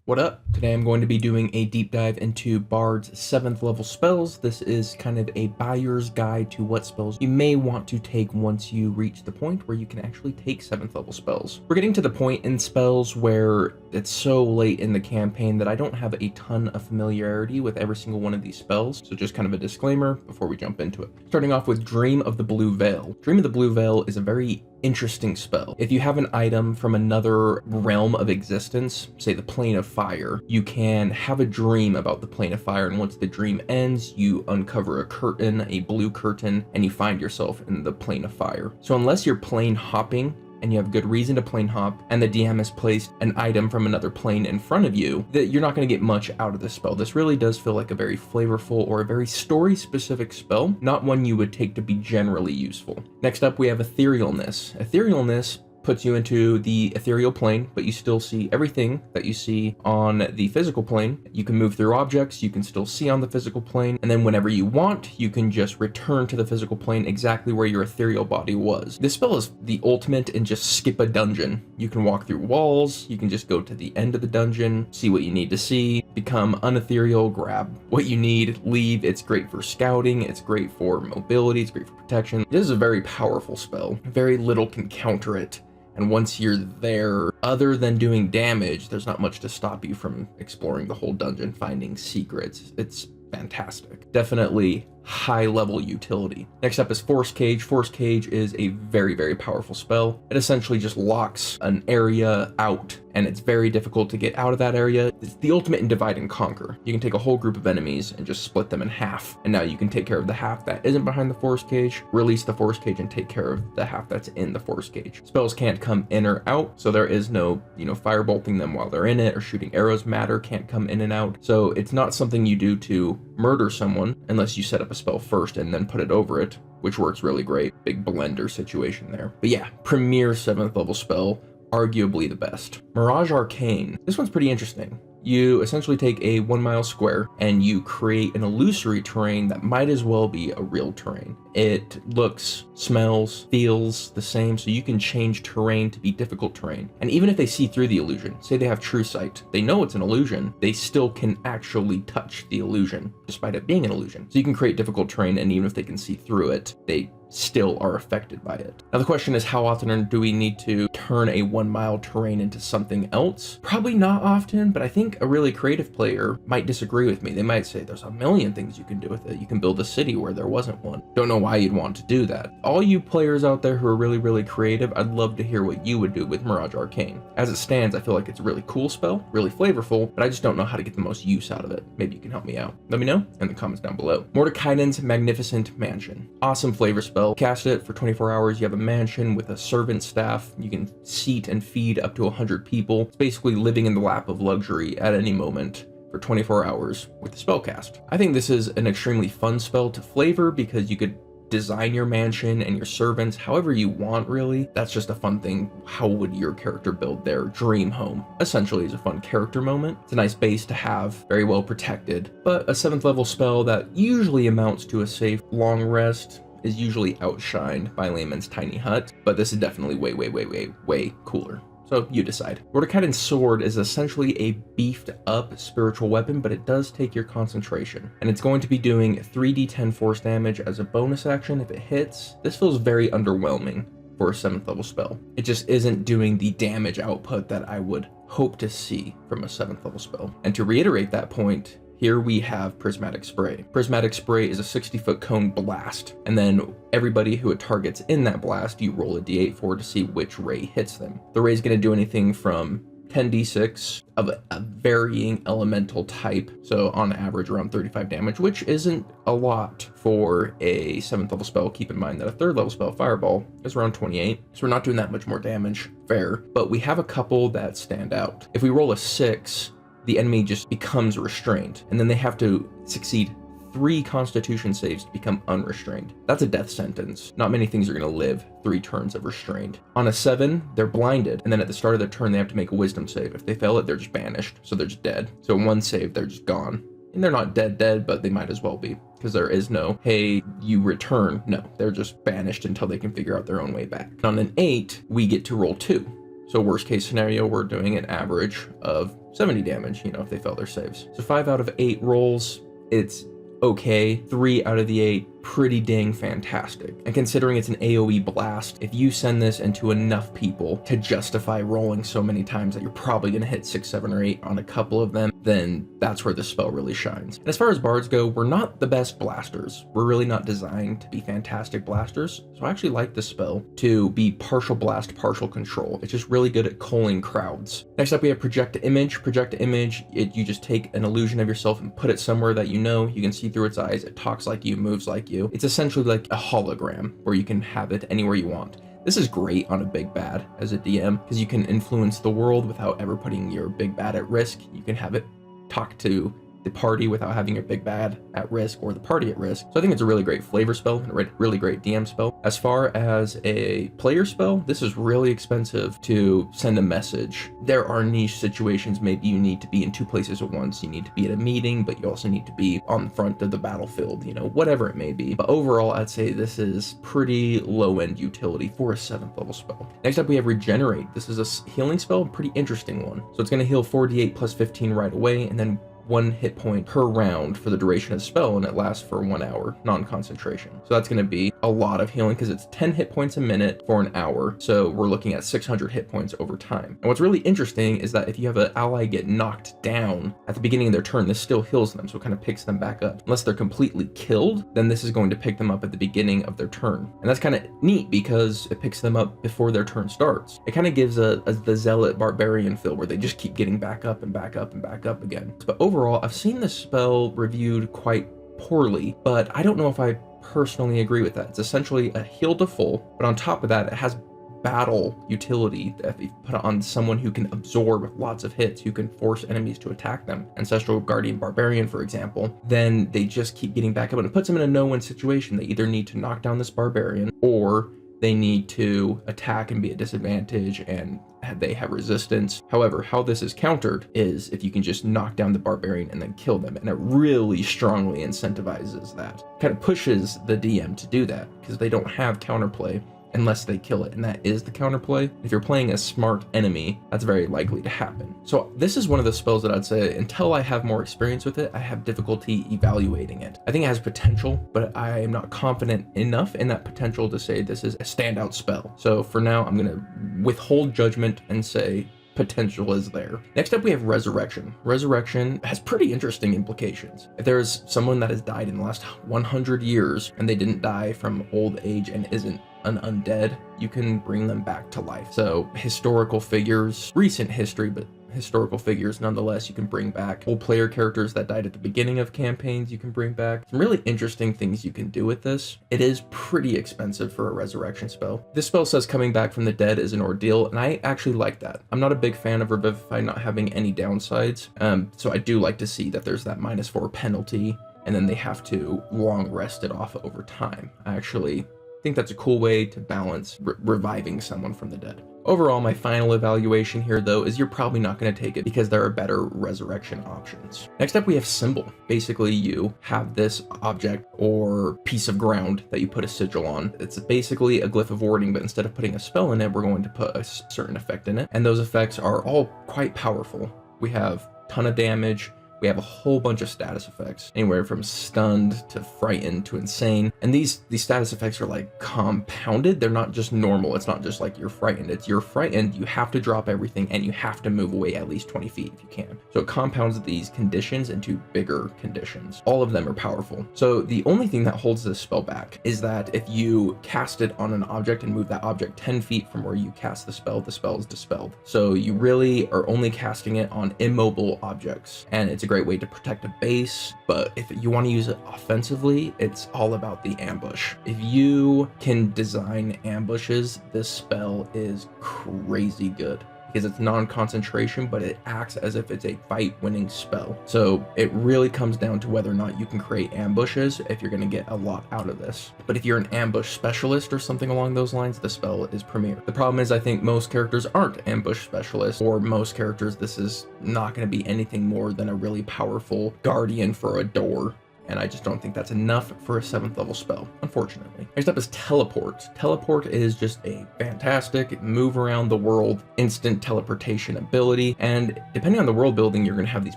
What up? Today I'm going to be doing a deep dive into Bard's 7th level spells. This is kind of a buyer's guide to what spells you may want to take once you reach the point where you can actually take 7th level spells. We're getting to the point in spells where it's so late in the campaign that I don't have a ton of familiarity with every single one of these spells, so just kind of a disclaimer before we jump into it. Starting off with Dream of the Blue Veil. Dream of the Blue Veil is a very interesting spell. If you have an item from another realm of existence, say the plane of fire, you can have a dream about the plane of fire, and once the dream ends, you uncover a curtain, a blue curtain, and you find yourself in the plane of fire. So unless you're plane hopping, and you have good reason to plane hop, and the DM has placed an item from another plane in front of you, that you're not going to get much out of this spell. This really does feel like a very flavorful or a very story-specific spell, not one you would take to be generally useful. Next up, we have Etherealness. Etherealness puts you into the ethereal plane, but you still see everything that you see on the physical plane. You can move through objects, you can still see on the physical plane, and then whenever you want, you can just return to the physical plane exactly where your ethereal body was. This spell is the ultimate in just skip a dungeon. You can walk through walls, you can just go to the end of the dungeon, see what you need to see, become unethereal, grab what you need, leave. It's great for scouting, it's great for mobility, it's great for protection. This is a very powerful spell. Very little can counter it. And once you're there, other than doing damage, there's not much to stop you from exploring the whole dungeon, finding secrets. It's fantastic. Definitely high level utility. Next up is Forcecage. Forcecage is a very, very powerful spell. It essentially just locks an area out, and it's very difficult to get out of that area. It's the ultimate in divide and conquer. You can take a whole group of enemies and just split them in half, and now you can take care of the half that isn't behind the Forcecage, release the Forcecage, and take care of the half that's in the Forcecage. Spells can't come in or out, so there is no, firebolting them while they're in it, or shooting arrows matter can't come in and out. So it's not something you do to murder someone unless you set up a spell first and then put it over it, which works really great. Big blender situation there. But yeah, premier 7th level spell, arguably the best. Mirage Arcane. This one's pretty interesting. You essentially take a 1 mile square and you create an illusory terrain that might as well be a real terrain. It looks, smells, feels the same, so you can change terrain to be difficult terrain. And even if they see through the illusion, say they have true sight, they know it's an illusion, they still can actually touch the illusion, despite it being an illusion. So you can create difficult terrain, and even if they can see through it, they still are affected by it. Now the question is, how often do we need to turn a 1 mile terrain into something else? Probably not often, but I think a really creative player might disagree with me. They might say there's a million things you can do with it. You can build a city where there wasn't one. Don't know why you'd want to do that. All you players out there who are really, really creative, I'd love to hear what you would do with Mirage Arcane. As it stands, I feel like it's a really cool spell, really flavorful, but I just don't know how to get the most use out of it. Maybe you can help me out. Let me know in the comments down below. Mordenkainen's Magnificent Mansion. Awesome flavor spell. Cast it for 24 hours. You have a mansion with a servant staff. You can seat and feed up to 100 people. It's basically living in the lap of luxury at any moment for 24 hours with the spell cast. I think this is an extremely fun spell to flavor because you could design your mansion and your servants however you want, really. That's just a fun thing. How would your character build their dream home? Essentially, is a fun character moment. It's a nice base to have, very well protected, but a 7th level spell that usually amounts to a safe long rest is usually outshined by Layman's Tiny Hut, but this is definitely way, way, way, way, way cooler. So you decide. Mordenkainen's sword is essentially a beefed up spiritual weapon, but it does take your concentration. And it's going to be doing 3d10 force damage as a bonus action if it hits. This feels very underwhelming for a 7th level spell. It just isn't doing the damage output that I would hope to see from a 7th level spell. And to reiterate that point, here we have Prismatic Spray. Prismatic Spray is a 60-foot cone blast, and then everybody who it targets in that blast, you roll a d8 for to see which ray hits them. The ray is going to do anything from 10d6 of a varying elemental type, so on average around 35 damage, which isn't a lot for a 7th level spell. Keep in mind that a 3rd level spell, Fireball, is around 28, so we're not doing that much more damage, fair, but we have a couple that stand out. If we roll a 6, the enemy just becomes restrained, and then they have to succeed 3 constitution saves to become unrestrained. That's a death sentence. Not many things are going to live 3 turns of restrained. On a 7, they're blinded, and then at the start of their turn, they have to make a wisdom save. If they fail it, they're just banished, so they're just dead. So 1 save, they're just gone. And they're not dead, but they might as well be, because there is no, hey, you return. No, they're just banished until they can figure out their own way back. On an 8, we get to roll 2. So worst case scenario, we're doing an average of 70 damage, if they fail their saves. So 5 out of 8 rolls, it's okay. 3 out of the 8, pretty dang fantastic. And considering it's an AoE blast, if you send this into enough people to justify rolling so many times that you're probably going to hit 6, 7, or 8 on a couple of them, then that's where the spell really shines. And as far as bards go, we're not the best blasters. We're really not designed to be fantastic blasters. So I actually like this spell to be partial blast, partial control. It's just really good at culling crowds. Next up, we have project image. Project image, you just take an illusion of yourself and put it somewhere that you can see through its eyes. It talks like you, moves like you. It's essentially like a hologram where you can have it anywhere you want. This is great on a big bad as a DM because you can influence the world without ever putting your big bad at risk. You can have it talk to the party without having your big bad at risk or the party at risk. So I think it's a really great flavor spell and a really great DM spell. As far as a player spell, this is really expensive to send a message. There are niche situations, maybe you need to be in 2 places at once. You need to be at a meeting, but you also need to be on the front of the battlefield, whatever it may be. But overall, I'd say this is pretty low-end utility for a 7th level spell. Next up, we have Regenerate. This is a healing spell, a pretty interesting one. So it's going to heal 4d8 plus 15 right away, and then 1 hit point per round for the duration of the spell, and it lasts for 1 hour, non-concentration. So that's going to be a lot of healing because it's 10 hit points a minute for an hour. So we're looking at 600 hit points over time. And what's really interesting is that if you have an ally get knocked down at the beginning of their turn, this still heals them. So it kind of picks them back up. Unless they're completely killed, then this is going to pick them up at the beginning of their turn. And that's kind of neat because it picks them up before their turn starts. It kind of gives the Zealot Barbarian feel where they just keep getting back up and back up and back up again. But overall, I've seen this spell reviewed quite poorly, but I don't know if I personally agree with that. It's essentially a heal to full, but on top of that, it has battle utility that if you put it on someone who can absorb lots of hits, who can force enemies to attack them, Ancestral Guardian Barbarian, for example, then they just keep getting back up, and it puts them in a no-win situation. They either need to knock down this Barbarian, or they need to attack and be at disadvantage and they have resistance. However, how this is countered is if you can just knock down the Barbarian and then kill them, and it really strongly incentivizes that. Kind of pushes the DM to do that because they don't have counterplay unless they kill it, and that is the counterplay. If you're playing a smart enemy, that's very likely to happen. So this is one of the spells that I'd say, until I have more experience with it, I have difficulty evaluating it. I think it has potential, but I am not confident enough in that potential to say this is a standout spell. So for now, I'm gonna withhold judgment and say potential is there. Next up, we have Resurrection. Resurrection has pretty interesting implications. If there's someone that has died in the last 100 years and they didn't die from old age and isn't an undead, you can bring them back to life. So historical figures, recent history, but historical figures nonetheless, you can bring back. Old player characters that died at the beginning of campaigns, you can bring back. Some really interesting things you can do with this. It is pretty expensive for a resurrection spell. This spell says coming back from the dead is an ordeal, and I actually like that. I'm not a big fan of Revivify not having any downsides, so I do like to see that there's that -4 penalty, and then they have to long rest it off over time. I actually think that's a cool way to balance reviving someone from the dead. Overall, my final evaluation here, though, is you're probably not going to take it because there are better resurrection options. Next up, we have Symbol. Basically, you have this object or piece of ground that you put a sigil on. It's basically a glyph of warding, but instead of putting a spell in it, we're going to put a certain effect in it. And those effects are all quite powerful. We have a ton of damage. We have a whole bunch of status effects, anywhere from stunned to frightened to insane. And these status effects are like compounded. They're not just normal. It's not just like you're frightened. It's you're frightened, you have to drop everything, and you have to move away at least 20 feet if you can. So it compounds these conditions into bigger conditions. All of them are powerful. So the only thing that holds this spell back is that if you cast it on an object and move that object 10 feet from where you cast the spell is dispelled. So you really are only casting it on immobile objects, and it's a great way to protect a base. But if you want to use it offensively, it's all about the ambush. If you can design ambushes, this spell is crazy good because it's non-concentration, but it acts as if it's a fight-winning spell. So it really comes down to whether or not you can create ambushes if you're going to get a lot out of this. But if you're an ambush specialist or something along those lines, the spell is premier. The problem is I think most characters aren't ambush specialists, or most characters this is not going to be anything more than a really powerful guardian for a door and I just don't think that's enough for a 7th level spell, unfortunately. Next up is Teleport. Teleport is just a fantastic move around the world, instant teleportation ability, and depending on the world building, you're going to have these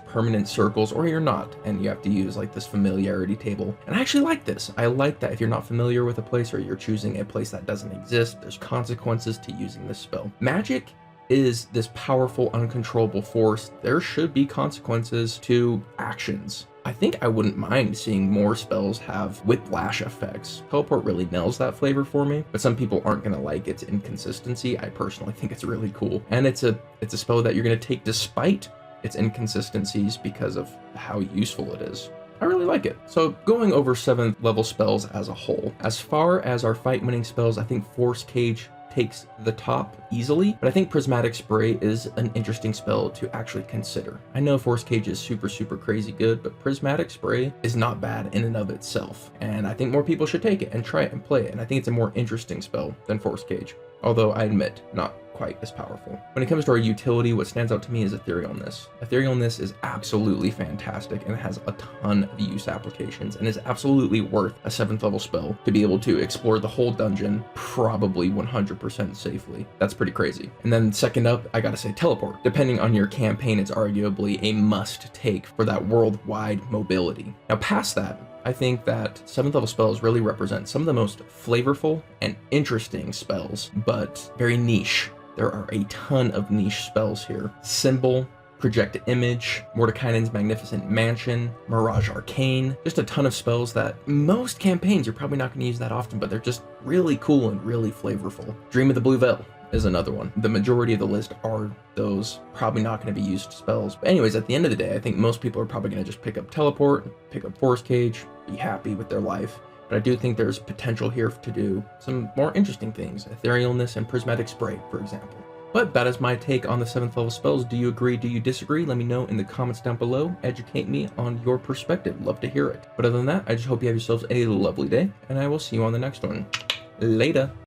permanent circles, or you're not, and you have to use like this familiarity table. And I actually like this. I like that if you're not familiar with a place, or you're choosing a place that doesn't exist, there's consequences to using this spell. Magic is this powerful, uncontrollable force. There should be consequences to actions. I think I wouldn't mind seeing more spells have whiplash effects. Teleport really nails that flavor for me, but some people aren't gonna like its inconsistency. I personally think it's really cool. And it's a spell that you're gonna take despite its inconsistencies because of how useful it is. I really like it. So going over 7th level spells as a whole, as far as our fight winning spells, I think Forcecage takes the top easily, but I think Prismatic Spray is an interesting spell to actually consider. I know Forcecage is super crazy good, but Prismatic Spray is not bad in and of itself, and I think more people should take it and try it and play it, and I think it's a more interesting spell than Forcecage, although I admit, not quite as powerful. When it comes to our utility, what stands out to me is Etherealness. Etherealness is absolutely fantastic and it has a ton of use applications and is absolutely worth a 7th level spell to be able to explore the whole dungeon probably 100% safely. That's pretty crazy. And then second up, I gotta say Teleport. Depending on your campaign, it's arguably a must take for that worldwide mobility. Now past that, I think that 7th level spells really represent some of the most flavorful and interesting spells, but very niche. There are a ton of niche spells here. Symbol, Project Image, Mordenkainen's Magnificent Mansion, Mirage Arcane, just a ton of spells that most campaigns you're probably not going to use that often, but they're just really cool and really flavorful. Dream of the Blue Veil is another one. The majority of the list are those probably not going to be used spells. But anyways, at the end of the day, I think most people are probably going to just pick up Teleport, pick up Forcecage, be happy with their life. But I do think there's potential here to do some more interesting things, Etherealness and Prismatic Spray, for example. But that is my take on the 7th level spells. Do you agree? Do you disagree? Let me know in the comments down below. Educate me on your perspective. Love to hear it. But other than that, I just hope you have yourselves a lovely day, and I will see you on the next one. Later.